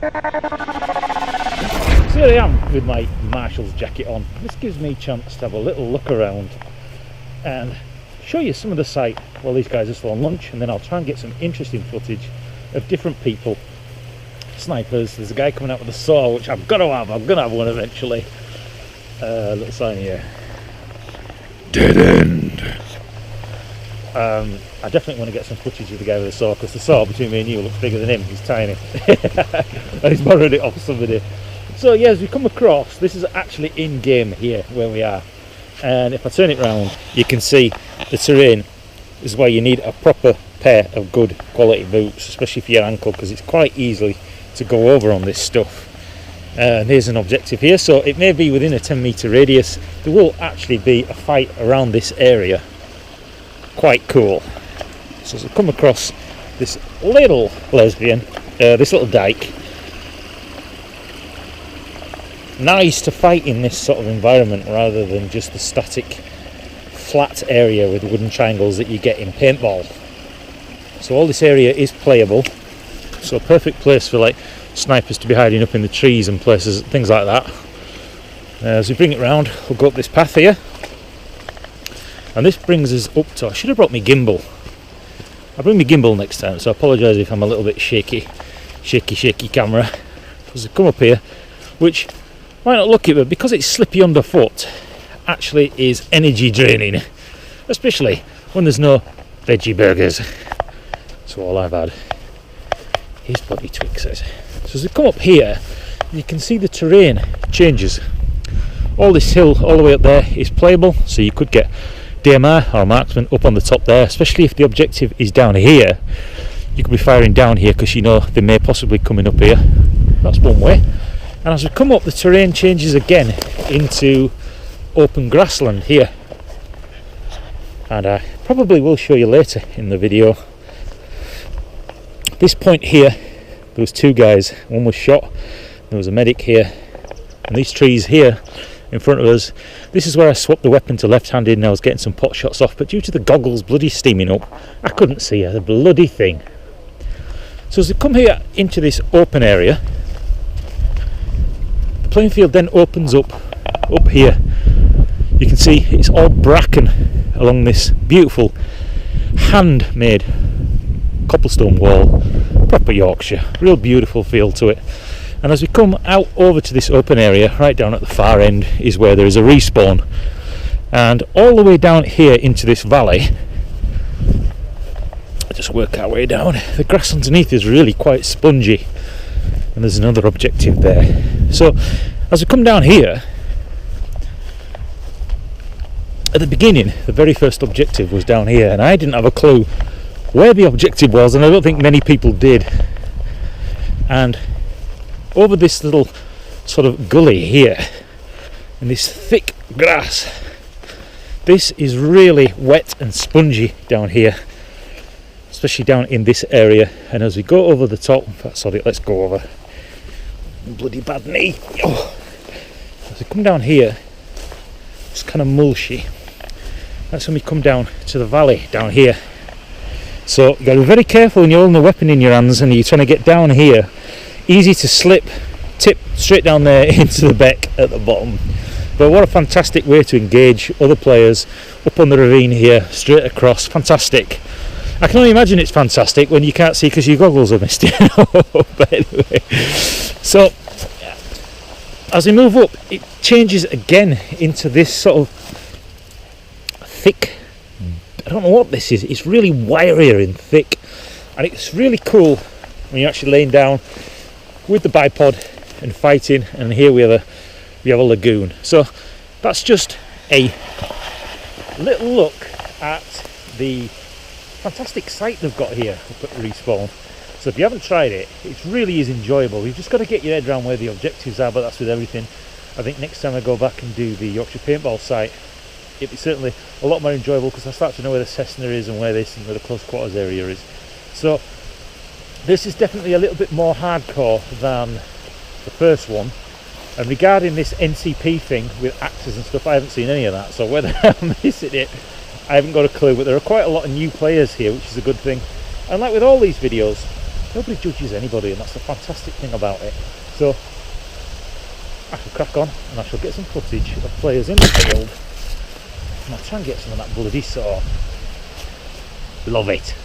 So here I am with my Marshall's jacket on. This gives me a chance to have a little look around and show you some of the site while these guys are still on lunch, and then I'll try and get some interesting footage of different people. Snipers, there's a guy coming out with a saw, which I'm gonna have one eventually. Little sign here. Dead end. I definitely want to get some footage of the guy with the saw, because the saw between me and you looks bigger than him. He's tiny. And he's borrowed it off somebody. So yeah, as we come across, this is actually in game here where we are, and if I turn it round you can see the terrain is where you need a proper pair of good quality boots, especially for your ankle, because it's quite easily to go over on this stuff. And here's an objective here, so it may be within a 10-meter radius. There will actually be a fight around this area. Quite cool. So as I come across this little lesbian, this little dyke, nice to fight in this sort of environment rather than just the static flat area with wooden triangles that you get in paintball. So all this area is playable, so a perfect place for like snipers to be hiding up in the trees and places, things like that. As we bring it round, we'll go up this path here, and this brings us up to, I should have brought my gimbal. I'll bring my gimbal next time, so I apologise if I'm a little bit shaky camera. As I come up here, which might not look it, but because it's slippy underfoot, actually is energy draining, especially when there's no veggie burgers. So all I've had is bloody Twixes. So as we come up here, you can see the terrain changes. All this hill all the way up there is playable, so you could get DMR or marksman up on the top there, especially if the objective is down here. You could be firing down here because you know they may possibly coming up here. That's one way. And as we come up, the terrain changes again into open grassland here, and I probably will show you later in the video. This point here, there was two guys, one was shot, there was a medic here, and these trees here in front of us, this is where I swapped the weapon to left-handed and I was getting some pot shots off, but due to the goggles bloody steaming up, I couldn't see the bloody thing. So as we come here into this open area, the playing field then opens up here. You can see it's all bracken along this beautiful handmade cobblestone wall, proper Yorkshire, real beautiful feel to it. And as we come out over to this open area, right down at the far end is where there is a respawn, and all the way down here into this valley, just work our way down, the grass underneath is really quite spongy, and there's another objective there. So as we come down here, at the beginning the very first objective was down here, and I didn't have a clue where the objective was, and I don't think many people did. And over this little sort of gully here, in this thick grass, this is really wet and spongy down here, especially down in this area. And as we go over the top, sorry, let's go over, bloody bad knee. Oh. As we come down here, it's kind of mulchy. That's when we come down to the valley down here. So you've got to be very careful when you're holding a weapon in your hands and you're trying to get down here. Easy to slip, tip straight down there into the beck at the bottom. But what a fantastic way to engage other players up on the ravine here, straight across. Fantastic. I can only imagine it's fantastic when you can't see because your goggles are misty. But anyway, so as we move up, it changes again into this sort of thick, I don't know what this is, it's really wiry and thick, and it's really cool when you're actually laying down with the bipod and fighting. And here we have a lagoon. So that's just a little look at the fantastic site they've got here up at Respawn. So if you haven't tried it, it really is enjoyable. You've just got to get your head around where the objectives are, but that's with everything. I think next time I go back and do the Yorkshire paintball site, it'll be certainly a lot more enjoyable because I start to know where the Cessna is and where this and where the close quarters area is. So this is definitely a little bit more hardcore than the first one. And regarding this NCP thing with axes and stuff, I haven't seen any of that, so whether I'm missing it, I haven't got a clue. But there are quite a lot of new players here, which is a good thing. And like with all these videos, nobody judges anybody, and that's the fantastic thing about it. So I shall crack on, and I shall get some footage of players in the field, and I'll try and get some of that bloody saw. Love it.